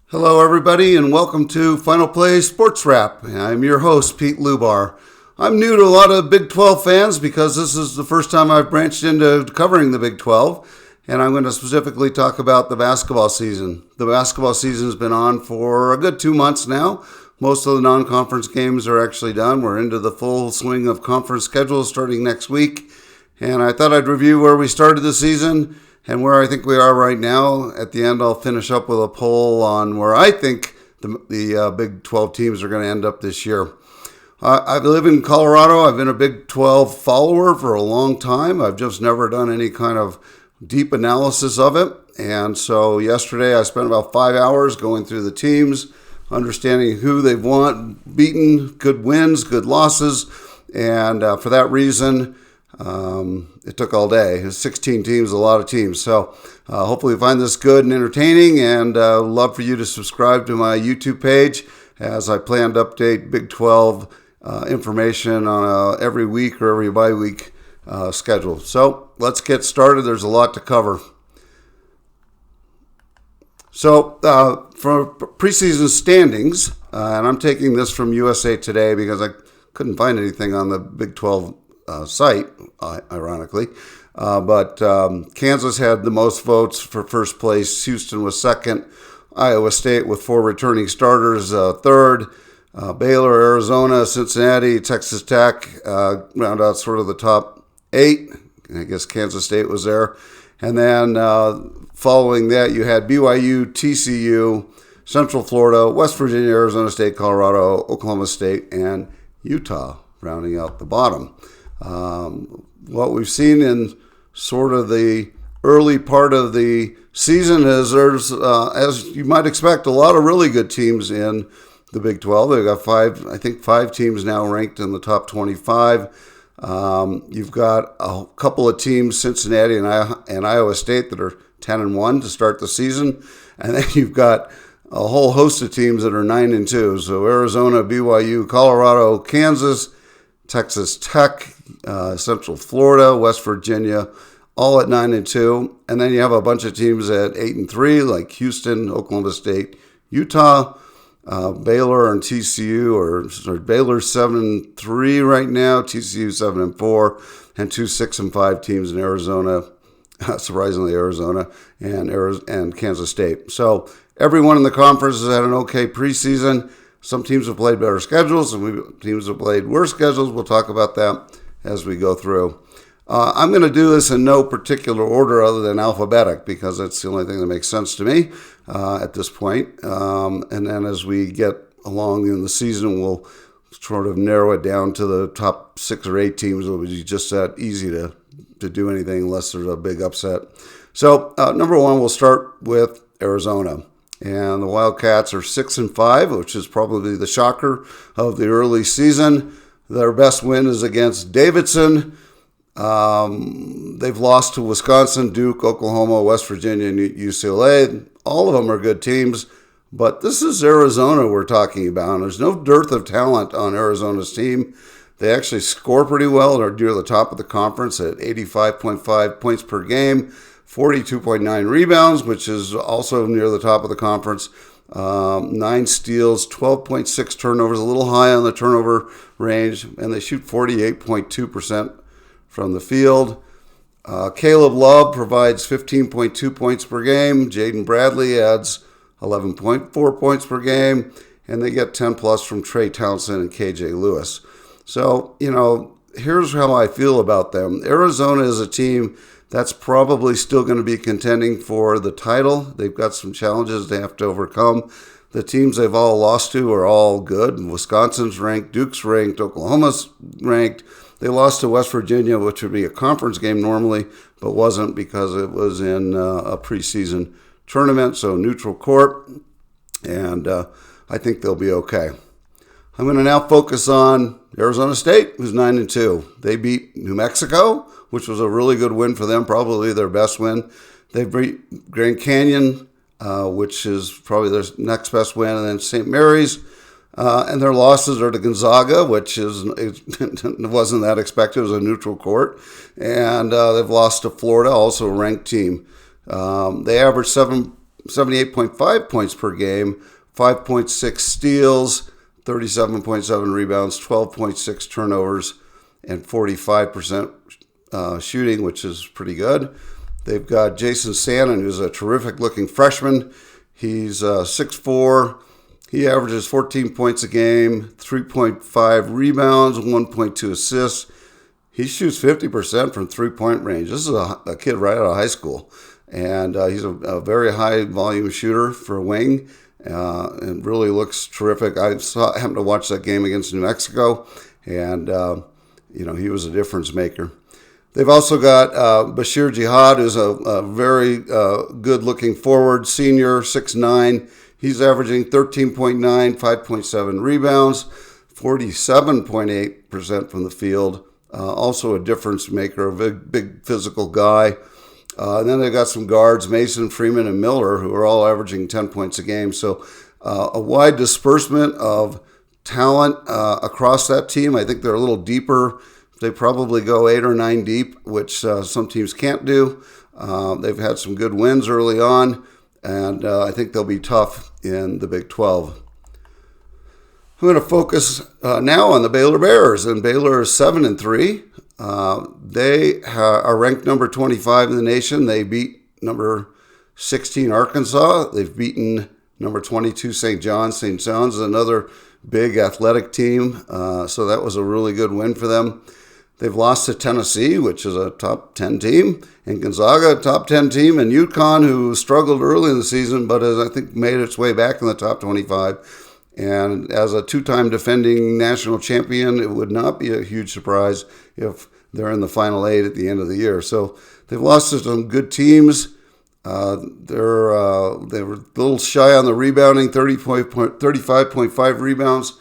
Hello, everybody, and welcome to Final Play Sports Wrap. I'm your host, Pete Lubar. I'm new to a lot of Big 12 fans because this is the first time I've branched into covering the Big 12, and I'm going to specifically talk about the basketball season. The basketball season has been on for a good 2 months now. Most of the non-conference games are actually done. We're into the full swing of conference schedules starting next week, and I thought I'd review where we started the season and where I think we are right now. At the end, I'll finish up with a poll on where I think the Big 12 teams are going to end up this year. I live in Colorado. I've been a Big 12 follower for a long time. I've just never done any kind of deep analysis of it. And so yesterday I spent about 5 hours going through the teams, understanding who they've won, beaten, good wins, good losses. And for that reason, it took all day. It's 16 teams, a lot of teams. So hopefully you find this good and entertaining, and love for you to subscribe to my YouTube page as I plan to update Big 12 information on every week or every bye-week schedule. So let's get started. There's a lot to cover. So for preseason standings, and I'm taking this from USA Today because I couldn't find anything on the Big 12 site, ironically. But Kansas had the most votes for first place. Houston was second. Iowa State with 4 returning starters, third. Baylor, Arizona, Cincinnati, Texas Tech round out sort of the top 8. I guess Kansas State was there. And then following that, you had BYU, TCU, Central Florida, West Virginia, Arizona State, Colorado, Oklahoma State, and Utah rounding out the bottom. What we've seen in sort of the early part of the season is there's, as you might expect, a lot of really good teams in the Big 12. They've got 5 teams now ranked in the top 25. You've got a couple of teams, Cincinnati and Iowa State, that are 10-1 to start the season. And then you've got a whole host of teams that are 9-2. So Arizona, BYU, Colorado, Kansas, Texas Tech, Central Florida, West Virginia, all at 9-2. And then you have a bunch of teams at 8-3, like Houston, Oklahoma State, Utah, Baylor and TCU, Baylor 7-3 right now, TCU 7-4, and 2 6-5 teams in Arizona, surprisingly Arizona, and Kansas State. So everyone in the conference has had an okay preseason. Some teams have played better schedules, and teams have played worse schedules. We'll talk about that as we go through. I'm going to do this in no particular order other than alphabetic because that's the only thing that makes sense to me at this point. And then as we get along in the season, we'll sort of narrow it down to the top 6 or 8 teams. It would be just that easy to do anything unless there's a big upset. So number 1, we'll start with Arizona. And the Wildcats are 6-5, which is probably the shocker of the early season. Their best win is against Davidson. They've lost to Wisconsin, Duke, Oklahoma, West Virginia, and UCLA. All of them are good teams, but this is Arizona we're talking about. There's no dearth of talent on Arizona's team. They actually score pretty well. They're near the top of the conference at 85.5 points per game. 42.9 rebounds, which is also near the top of the conference. 9 steals, 12.6 turnovers, a little high on the turnover range, and they shoot 48.2% from the field. Caleb Love provides 15.2 points per game. Jaden Bradley adds 11.4 points per game, and they get 10 plus from Trey Townsend and KJ Lewis. So, here's how I feel about them. Arizona is a team that's probably still going to be contending for the title. They've got some challenges they have to overcome. The teams they've all lost to are all good. Wisconsin's ranked, Duke's ranked, Oklahoma's ranked. They lost to West Virginia, which would be a conference game normally, but wasn't because it was in a preseason tournament, so neutral court. And I think they'll be okay. I'm going to now focus on Arizona State, who's 9-2. They beat New Mexico, which was a really good win for them, probably their best win. They beat Grand Canyon, which is probably their next best win, and then St. Mary's. And their losses are to Gonzaga, which it wasn't that expected. It was a neutral court. And they've lost to Florida, also a ranked team. They averaged 78.5 points per game, 5.6 steals, 37.7 rebounds, 12.6 turnovers, and 45% shooting, which is pretty good. They've got Jason Sannon, who's a terrific-looking freshman. He's 6'4". He averages 14 points a game, 3.5 rebounds, 1.2 assists. He shoots 50% from three-point range. This is a kid right out of high school. And he's a very high-volume shooter for a wing and really looks terrific. I happened to watch that game against New Mexico, and he was a difference maker. They've also got Bashir Jihad, who's a very good-looking forward, senior, 6'9". He's averaging 13.9, 5.7 rebounds, 47.8% from the field. Also a difference maker, a big physical guy. And then they've got some guards, Mason, Freeman, and Miller, who are all averaging 10 points a game. So a wide disbursement of talent across that team. I think they're a little deeper. They probably go 8 or 9 deep, which some teams can't do. They've had some good wins early on, and I think they'll be tough in the Big 12. I'm going to focus now on the Baylor Bears, and Baylor is 7-3. They are ranked number 25 in the nation. They beat number 16 Arkansas. They've beaten number 22 St. John's. St. John's is another big athletic team, so that was a really good win for them. They've lost to Tennessee, which is a top 10 team, and Gonzaga, a top 10 team, and UConn, who struggled early in the season, but has, I think, made its way back in the top 25. And as a two-time defending national champion, it would not be a huge surprise if they're in the Final 8 at the end of the year. So they've lost to some good teams. They were a little shy on the rebounding, 35.5 rebounds,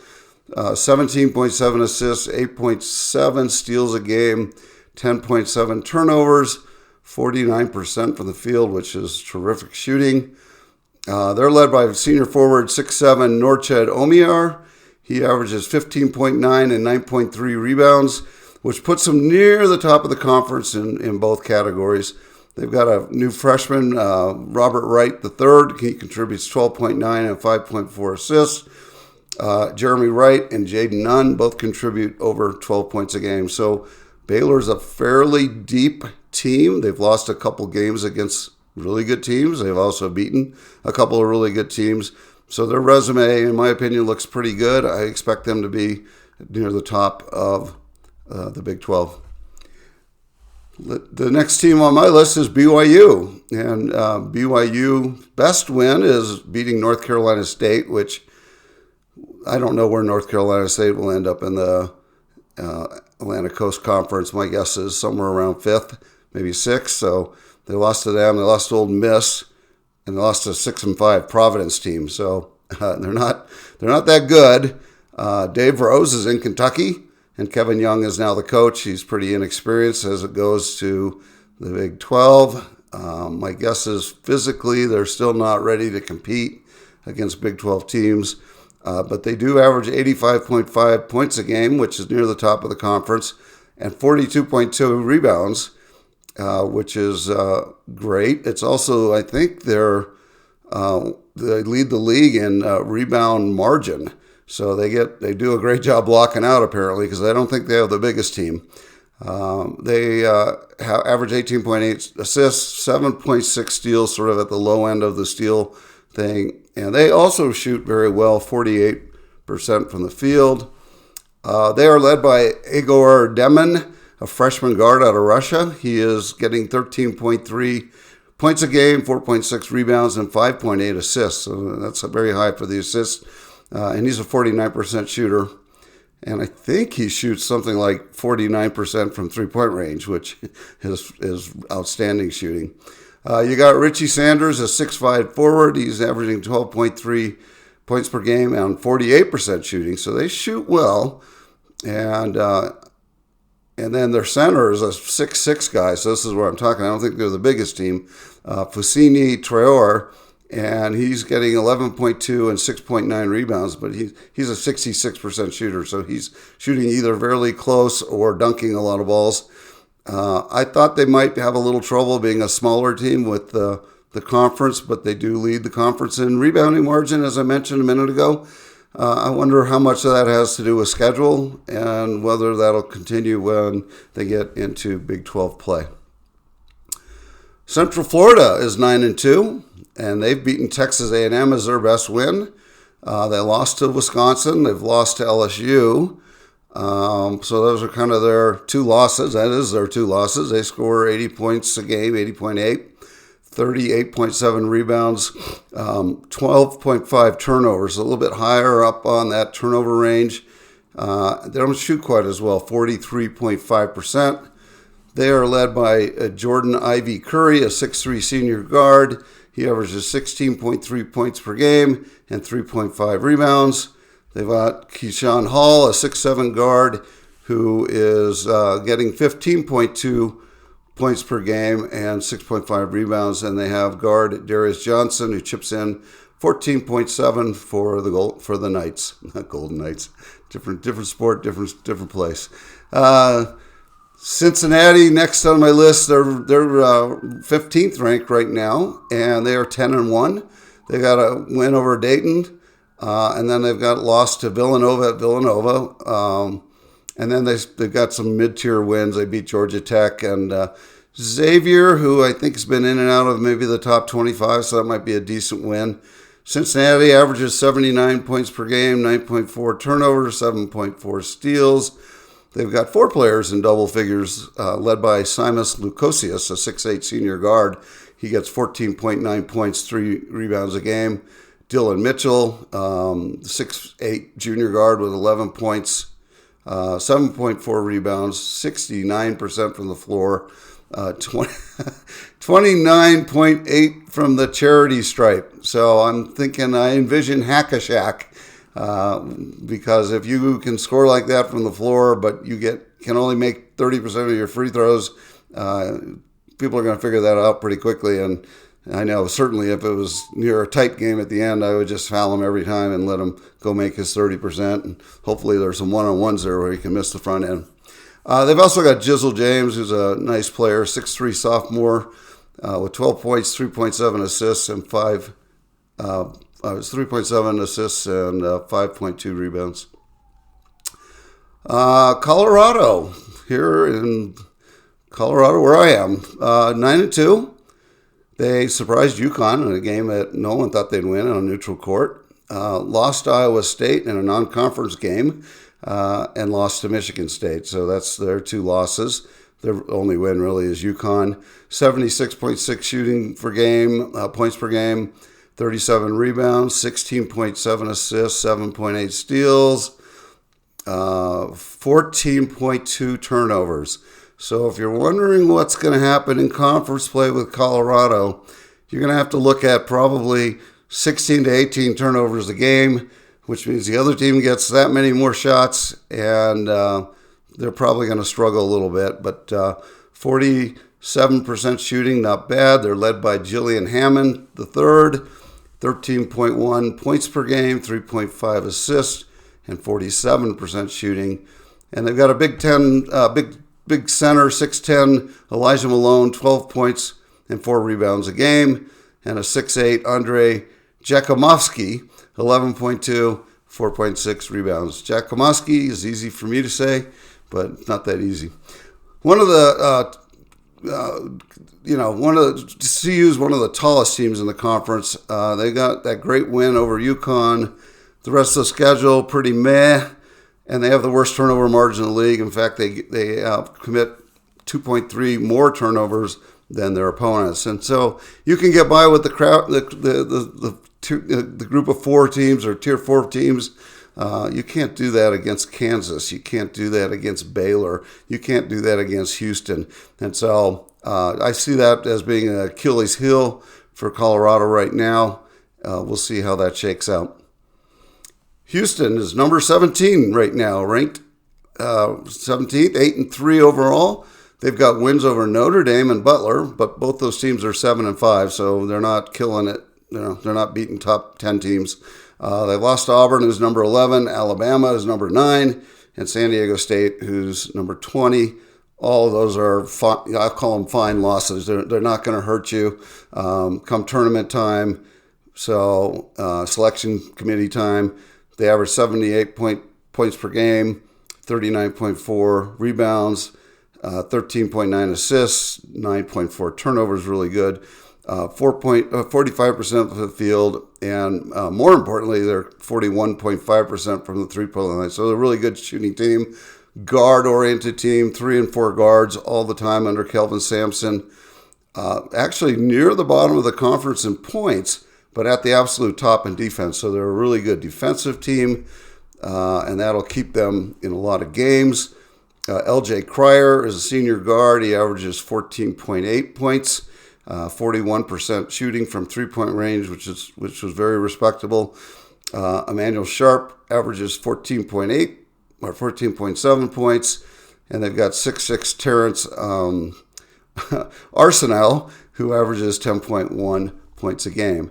17.7 assists, 8.7 steals a game, 10.7 turnovers, 49% from the field, which is terrific shooting. They're led by senior forward 6'7" Norched Omiar. He averages 15.9 and 9.3 rebounds, which puts him near the top of the conference in both categories. They've got a new freshman, Robert Wright III. He contributes 12.9 and 5.4 assists. Jeremy Wright and Jaden Nunn both contribute over 12 points a game. So Baylor's a fairly deep team. They've lost a couple games against really good teams. They've also beaten a couple of really good teams. So their resume, in my opinion, looks pretty good. I expect them to be near the top of the Big 12. The next team on my list is BYU. And BYU best win is beating North Carolina State, which I don't know where North Carolina State will end up in the Atlantic Coast Conference. My guess is somewhere around 5th, maybe 6th. So they lost to them. They lost to Ole Miss, and they lost to 6-5 Providence team. So they're not that good. Dave Rose is in Kentucky, and Kevin Young is now the coach. He's pretty inexperienced as it goes to the Big 12. My guess is physically they're still not ready to compete against Big 12 teams. But they do average 85.5 points a game, which is near the top of the conference, and 42.2 rebounds, which is great. It's also, I think, they lead the league in rebound margin. So they do a great job blocking out, apparently, because I don't think they have the biggest team. They average 18.8 assists, 7.6 steals, sort of at the low end of the steal thing. And they also shoot very well, 48% from the field. They are led by Igor Demin, a freshman guard out of Russia. He is getting 13.3 points a game, 4.6 rebounds, and 5.8 assists. So that's very high for the assists. And he's a 49% shooter. And I think he shoots something like 49% from three-point range, which is outstanding shooting. You got Richie Sanders, a 6'5" forward. He's averaging 12.3 points per game and 48% shooting. So they shoot well. And then their center is a 6'6" guy. So this is where I'm talking. I don't think they're the biggest team. Fusini Traore, and he's getting 11.2 and 6.9 rebounds, but he's a 66% shooter. So he's shooting either fairly close or dunking a lot of balls. I thought they might have a little trouble being a smaller team with the the conference, but they do lead the conference in rebounding margin, as I mentioned a minute ago. I wonder how much of that has to do with schedule and whether that'll continue when they get into Big 12 play. Central Florida is 9-2, and they've beaten Texas A&M as their best win. They lost to Wisconsin. They've lost to LSU. So those are kind of their two losses. That is their two losses. They score 80 points a game, 80.8. 38.7 rebounds, 12.5 turnovers, a little bit higher up on that turnover range. They don't shoot quite as well, 43.5%. They are led by Jordan Ivy Curry, a 6'3 senior guard. He averages 16.3 points per game and 3.5 rebounds. They've got Keyshawn Hall, a 6'7 guard, who is getting 15.2 points per game and 6.5 rebounds, and they have guard Darius Johnson, who chips in 14.7 for the Knights, not Golden Knights, different sport, different place. Cincinnati next on my list. They're 15th ranked right now, and they are 10-1. They got a win over Dayton, and then they've got lost to Villanova at Villanova. And then they've got some mid-tier wins. They beat Georgia Tech and Xavier, who I think has been in and out of maybe the top 25, so that might be a decent win. Cincinnati averages 79 points per game, 9.4 turnovers, 7.4 steals. They've got 4 players in double figures, led by Simas Lukosius, a 6'8 senior guard. He gets 14.9 points, 3 rebounds a game. Dylan Mitchell, 6'8 junior guard with 11 points, 7.4 rebounds, 69% from the floor, 29.8 from the charity stripe. So I'm thinking I envision Hack-a-Shack, because if you can score like that from the floor, but you can only make 30% of your free throws, people are going to figure that out pretty quickly. And I know certainly if it was near a tight game at the end, I would just foul him every time and let him go make his 30%. And hopefully there's some one-on-ones there where he can miss the front end. They've also got Jizzle James, who's a nice player, 6'3 sophomore, with 12 points, 3.7 assists, and 3.7 assists and 5.2 rebounds. Colorado, here in Colorado, where I am, 9-2. They surprised UConn in a game that no one thought they'd win on a neutral court. Lost to Iowa State in a non-conference game, and lost to Michigan State. So that's their 2 losses. Their only win really is UConn. 76.6 shooting per game, points per game, 37 rebounds, 16.7 assists, 7.8 steals, 14.2 turnovers. So if you're wondering what's going to happen in conference play with Colorado, you're going to have to look at probably 16 to 18 turnovers a game, which means the other team gets that many more shots, and they're probably going to struggle a little bit. But 47% shooting, not bad. They're led by Jillian Hammond III, 13.1 points per game, 3.5 assists, and 47% shooting. And they've got a Big center, 6'10", Elijah Malone, 12 points and 4 rebounds a game, and a 6'8", Andre Jakomovsky, 11.2, 4.6 rebounds. Jakomovsky is easy for me to say, but not that easy. One of the, CU is one of the tallest teams in the conference. They got that great win over UConn. The rest of the schedule, pretty meh. And they have the worst turnover margin in the league. In fact, they commit 2.3 more turnovers than their opponents. And so you can get by with the crowd, the group of 4 teams or tier 4 teams. You can't do that against Kansas. You can't do that against Baylor. You can't do that against Houston. And so I see that as being an Achilles heel for Colorado right now. We'll see how that shakes out. Houston is number 17 right now, ranked 17th, 8-3 overall. They've got wins over Notre Dame and Butler, but both those teams are 7-5, so they're not killing it. They're not beating top 10 teams. They've lost to Auburn, who's number 11. Alabama is number 9, and San Diego State, who's number 20. all of those are I call them fine losses. They're not going to hurt you come tournament time. So selection committee time, they average 78 points per game, 39.4 rebounds, 13.9 assists, 9.4 turnovers, really good. 45% of the field, and more importantly, they're 41.5% from the three-point line. So they're a really good shooting team, guard-oriented team, 3 and 4 guards all the time under Kelvin Sampson. Actually near the bottom of the conference in points, but at the absolute top in defense. So they're a really good defensive team, and that'll keep them in a lot of games. L.J. Cryer is a senior guard. He averages 14.8 points, 41% shooting from three-point range, which was very respectable. Emmanuel Sharp averages 14.8 or 14.7 points, and they've got 6'6" Terrence Arsenal, who averages 10.1 points a game.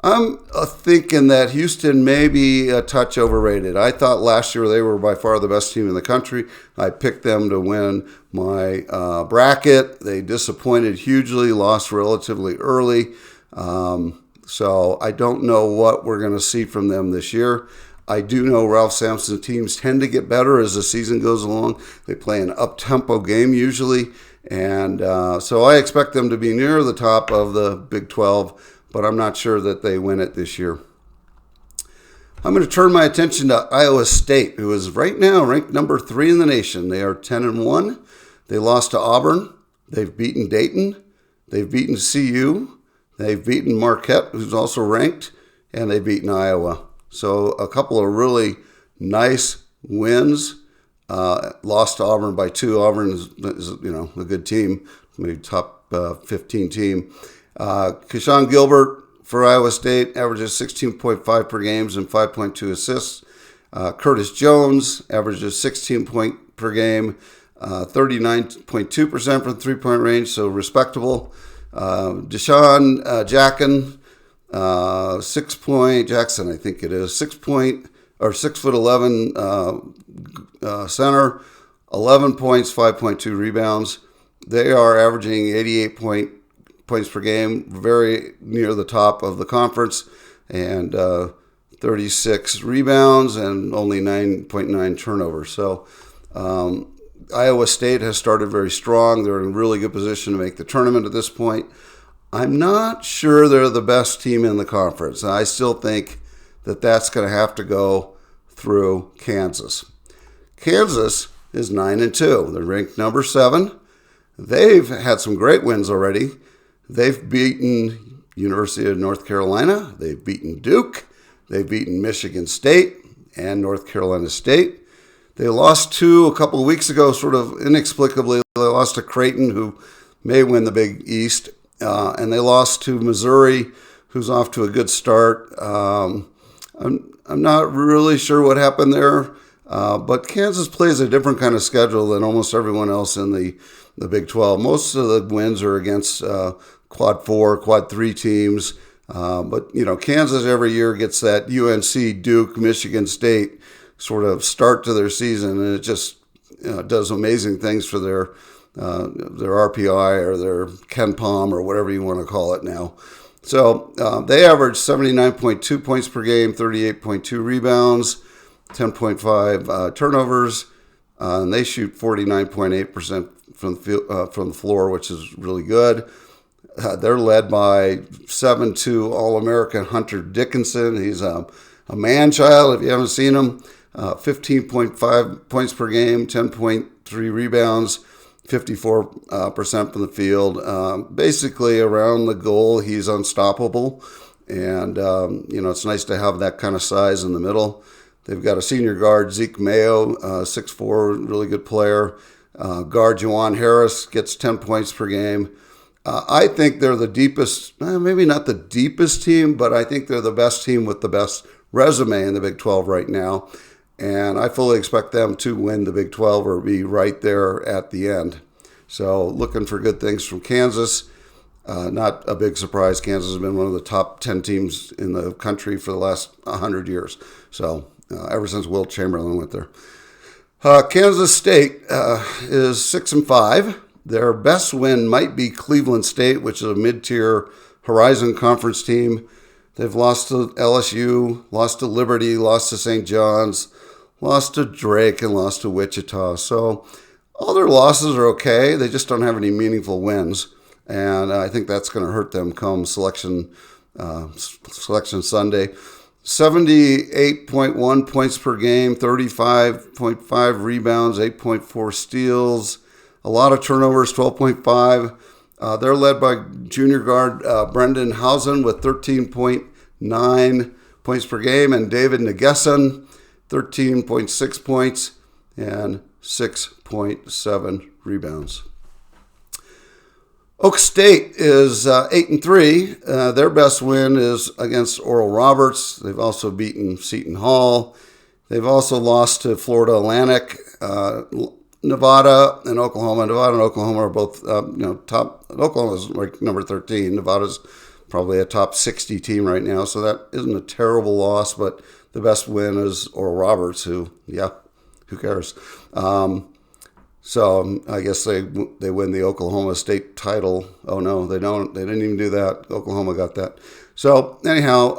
I'm thinking that Houston may be a touch overrated. I thought last year they were by far the best team in the country. I picked them to win my bracket. They disappointed hugely, lost relatively early. So I don't know what we're going to see from them this year. I do know Ralph Sampson's teams tend to get better as the season goes along. They play an up-tempo game usually. And so I expect them to be near the top of the Big 12, but I'm not sure that they win it this year. I'm going to turn my attention to Iowa State, who is right now ranked number 3 in the nation. They are 10-1. They lost to Auburn. They've beaten Dayton. They've beaten CU. They've beaten Marquette, who's also ranked, and they've beaten Iowa. So a couple of really nice wins. Lost to Auburn by 2. Auburn is a good team, maybe top 15 team. Keyshawn Gilbert for Iowa State averages 16.5 per games and 5.2 assists. Curtis Jones averages 16 points per game, 39.2% from three-point range, so respectable. Deshaun Jackson, 6-point Jackson, I think it is, 6'11" center, 11 points, 5.2 rebounds. They are averaging 88 points per game, very near the top of the conference, and 36 rebounds and only 9.9 turnovers. So Iowa State has started very strong. They're in a really good position to make the tournament at this point. I'm not sure they're the best team in the conference. I still think that that's going to have to go through Kansas. Kansas is 9-2. They're ranked number 7. They've had some great wins already. They've beaten University of North Carolina. They've beaten Duke. They've beaten Michigan State and North Carolina State. They lost a couple of weeks ago, sort of inexplicably. They lost to Creighton, who may win the Big East. And they lost to Missouri, who's off to a good start. I'm not really sure what happened there. But Kansas plays a different kind of schedule than almost everyone else in the Big 12. Most of the wins are against Quad 4, Quad 3 teams. But Kansas every year gets that UNC, Duke, Michigan State sort of start to their season, and it just does amazing things for their RPI or their Ken Palm or whatever you want to call it now. So they average 79.2 points per game, 38.2 rebounds, 10.5 turnovers, and they shoot 49.8% from the floor, which is really good. They're led by 7'2" All-American Hunter Dickinson. He's a man-child, if you haven't seen him. 15.5 points per game, 10.3 rebounds, 54% from the field. Basically, around the goal, he's unstoppable. And, it's nice to have that kind of size in the middle. They've got a senior guard, Zeke Mayo, 6'4", really good player. Guard Juwan Harris gets 10 points per game. I think they're the deepest, maybe not the deepest team, but I think they're the best team with the best resume in the Big 12 right now. And I fully expect them to win the Big 12 or be right there at the end. So looking for good things from Kansas. Not a big surprise. Kansas has been one of the top 10 teams in the country for the last 100 years. So ever since Wilt Chamberlain went there. Kansas State is 6-5. Their best win might be Cleveland State, which is a mid-tier Horizon Conference team. They've lost to LSU, lost to Liberty, lost to St. John's, lost to Drake, and lost to Wichita. So all their losses are okay. They just don't have any meaningful wins. And I think that's going to hurt them come selection Sunday. 78.1 points per game, 35.5 rebounds, 8.4 steals, a lot of turnovers, 12.5. They're led by junior guard Brendan Housen with 13.9 points per game, and David Nagesson, 13.6 points and 6.7 rebounds. Oak State is 8-3. Their best win is against Oral Roberts. They've also beaten Seton Hall. They've also lost to Florida Atlantic, Nevada, and Oklahoma. Nevada and Oklahoma are both top. Oklahoma's like number 13. Nevada's probably a top 60 team right now, so that isn't a terrible loss. But the best win is Oral Roberts, who cares? So I guess they win the Oklahoma State title. Oh no, they don't. They didn't even do that. Oklahoma got that. So anyhow,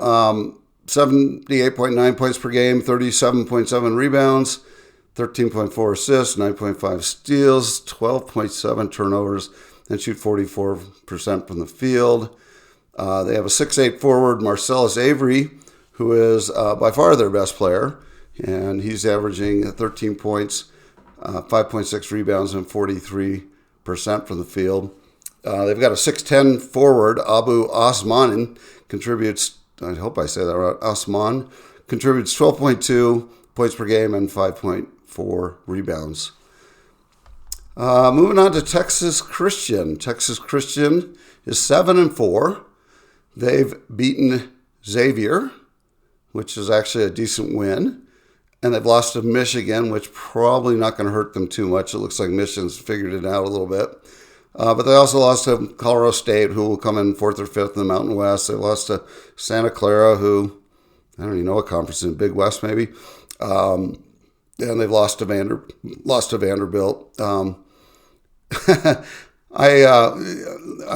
78.9 points per game, 37.7 rebounds, 13.4 assists, 9.5 steals, 12.7 turnovers, and shoot 44% from the field. They have a 6'8" forward, Marcellus Avery, who is by far their best player, and he's averaging 13 points. 5.6 rebounds and 43% from the field. They've got a 6'10" forward, Abu Osman, contributes, I hope I say that right, Osman, contributes 12.2 points per game and 5.4 rebounds. Moving on to Texas Christian. Texas Christian is 7-4. They've beaten Xavier, which is actually a decent win. And they've lost to Michigan, which probably not going to hurt them too much. It looks like Michigan's figured it out a little bit. But they also lost to Colorado State, who will come in 4th or 5th in the Mountain West. They lost to Santa Clara, who, I don't even know what conference in Big West, maybe. And they've lost to Vanderbilt. I'm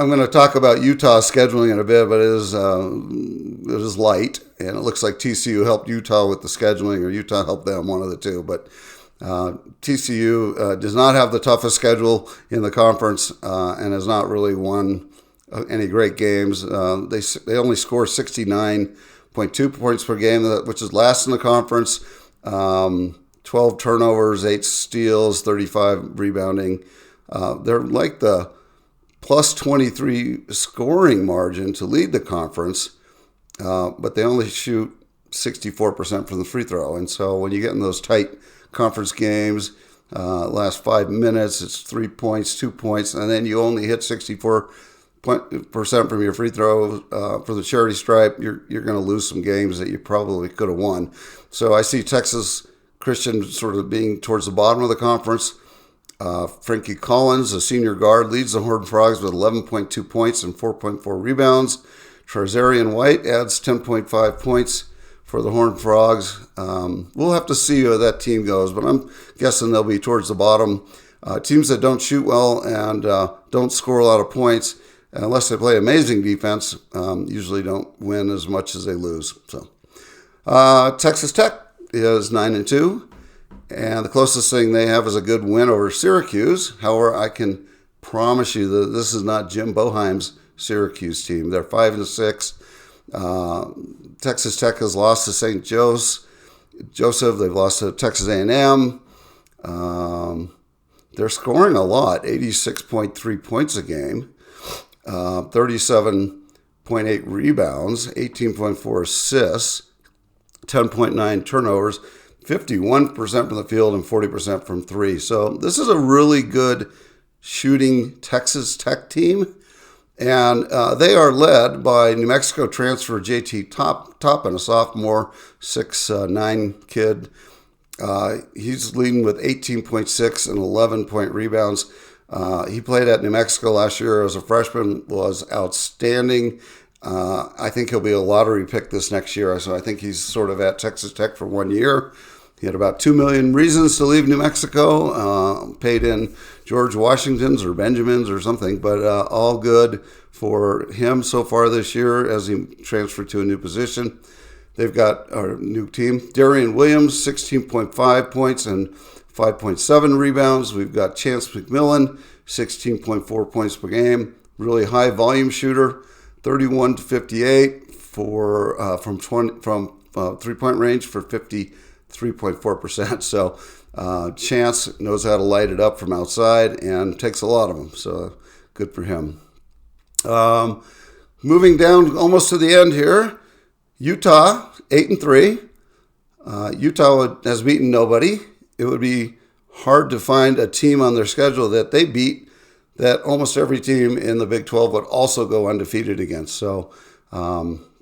going to talk about Utah's scheduling in a bit, but it is light, and it looks like TCU helped Utah with the scheduling, or Utah helped them, one of the two. But TCU does not have the toughest schedule in the conference and has not really won any great games. They only score 69.2 points per game, which is last in the conference. 12 turnovers, 8 steals, 35 rebounding. They're like the plus 23 scoring margin to lead the conference, but they only shoot 64% from the free throw. And so when you get in those tight conference games, last 5 minutes, it's 3 points, 2 points, and then you only hit 64% from your free throw for the charity stripe, you're going to lose some games that you probably could have won. So I see Texas Christian sort of being towards the bottom of the conference. Frankie Collins, a senior guard, leads the Horned Frogs with 11.2 points and 4.4 rebounds. Tarzarian White adds 10.5 points for the Horned Frogs. We'll have to see how that team goes, but I'm guessing they'll be towards the bottom. Teams that don't shoot well and don't score a lot of points, unless they play amazing defense, usually don't win as much as they lose. So, Texas Tech is 9-2. And the closest thing they have is a good win over Syracuse. However, I can promise you that this is not Jim Boeheim's Syracuse team. They're 5-6. Texas Tech has lost to St. Joseph. They've lost to Texas A&M. They're scoring a lot, 86.3 points a game, 37.8 rebounds, 18.4 assists, 10.9 turnovers. 51% from the field and 40% from three. So this is a really good shooting Texas Tech team. And they are led by New Mexico transfer JT Toppin, a sophomore, 6'9" kid. He's leading with 18.6 and 11-point rebounds. He played at New Mexico last year as a freshman, was outstanding. I think he'll be a lottery pick this next year. So I think he's sort of at Texas Tech for 1 year. He had about 2 million reasons to leave New Mexico, paid in George Washington's or Benjamin's or something, but all good for him so far this year as he transferred to a new position. They've got our new team. Darian Williams, 16.5 points and 5.7 rebounds. We've got Chance McMillan, 16.4 points per game. Really high volume shooter, 31 to 58 from 3-point range for 53.4%. So Chance knows how to light it up from outside and takes a lot of them. So good for him. Moving down almost to the end here. Utah, 8-3. Utah has beaten nobody. It would be hard to find a team on their schedule that they beat that almost every team in the Big 12 would also go undefeated against. So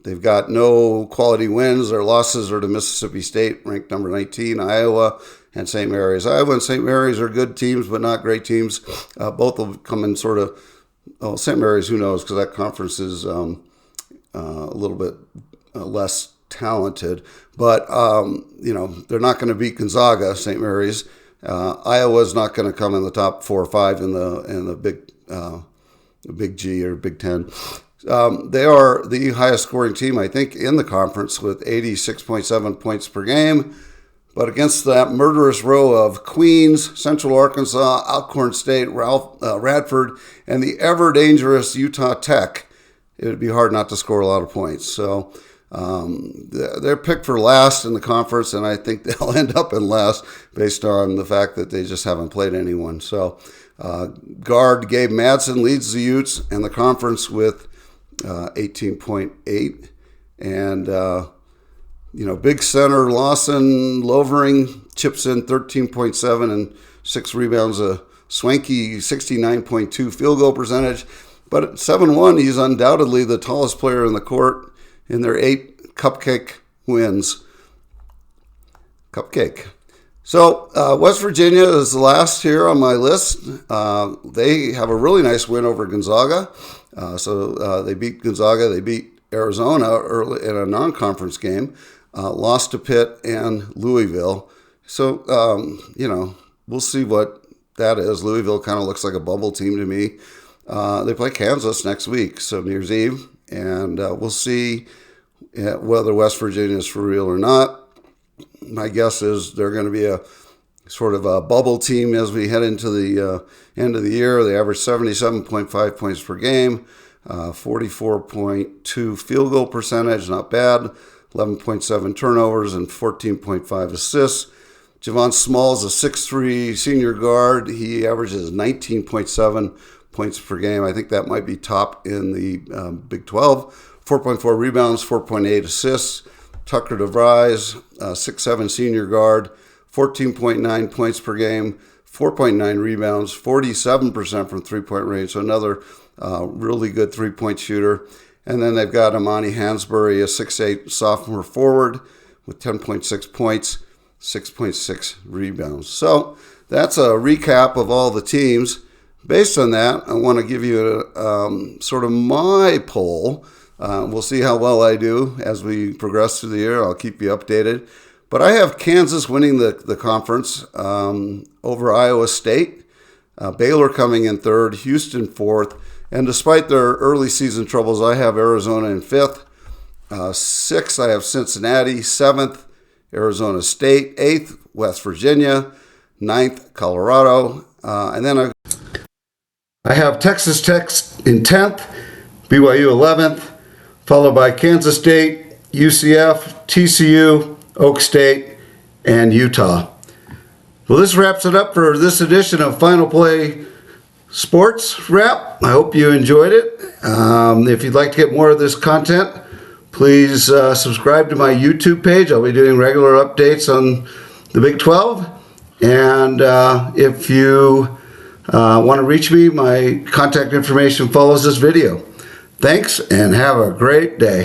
they've got no quality wins. Their losses are to Mississippi State, ranked number 19, Iowa, and St. Mary's. Iowa and St. Mary's are good teams, but not great teams. Both will come in sort of, St. Mary's, who knows, because that conference is a little bit less talented, but they're not going to beat Gonzaga, St. Mary's. Iowa's not going to come in the top 4 or 5 in the Big G or Big Ten. They are the highest scoring team, I think, in the conference with 86.7 points per game. But against that murderous row of Queens, Central Arkansas, Alcorn State, Radford, and the ever dangerous Utah Tech, it would be hard not to score a lot of points. So they're picked for last in the conference, and I think they'll end up in last based on the fact that they just haven't played anyone. So guard Gabe Madsen leads the Utes and the conference with 18.8. And, big center Lawson Lovering chips in 13.7 and 6 rebounds, a swanky 69.2 field goal percentage. But at 7-1, he's undoubtedly the tallest player in the court in their 8 cupcake wins. So West Virginia is the last here on my list. They have a really nice win over Gonzaga. They beat Gonzaga. They beat Arizona early in a non-conference game. Lost to Pitt and Louisville. So, we'll see what that is. Louisville kind of looks like a bubble team to me. They play Kansas next week, so New Year's Eve. And we'll see whether West Virginia is for real or not. My guess is they're going to be a sort of a bubble team as we head into the end of the year. They average 77.5 points per game, 44.2 field goal percentage, not bad, 11.7 turnovers, and 14.5 assists. Javon Small is a 6'3 senior guard. He averages 19.7 points per game. I think that might be top in the Big 12. 4.4 rebounds, 4.8 assists. Tucker DeVries, 6'7 senior guard, 14.9 points per game, 4.9 rebounds, 47% from three-point range. So another really good three-point shooter. And then they've got Amani Hansberry, a 6'8 sophomore forward with 10.6 points, 6.6 rebounds. So that's a recap of all the teams. Based on that, I want to give you sort of my poll. We'll see how well I do as we progress through the year. I'll keep you updated. But I have Kansas winning the conference over Iowa State, Baylor coming in third, Houston fourth. And despite their early season troubles, I have Arizona in fifth. Sixth, I have Cincinnati. Seventh, Arizona State. Eighth, West Virginia. Ninth, Colorado. And then I have Texas Tech in 10th, BYU 11th, followed by Kansas State, UCF, TCU, Oak State, and Utah. Well, this wraps it up for this edition of Final Play Sports Wrap. I hope you enjoyed it. If you'd like to get more of this content, please subscribe to my YouTube page. I'll be doing regular updates on the Big 12. And if you want to reach me, my contact information follows this video. Thanks, and have a great day.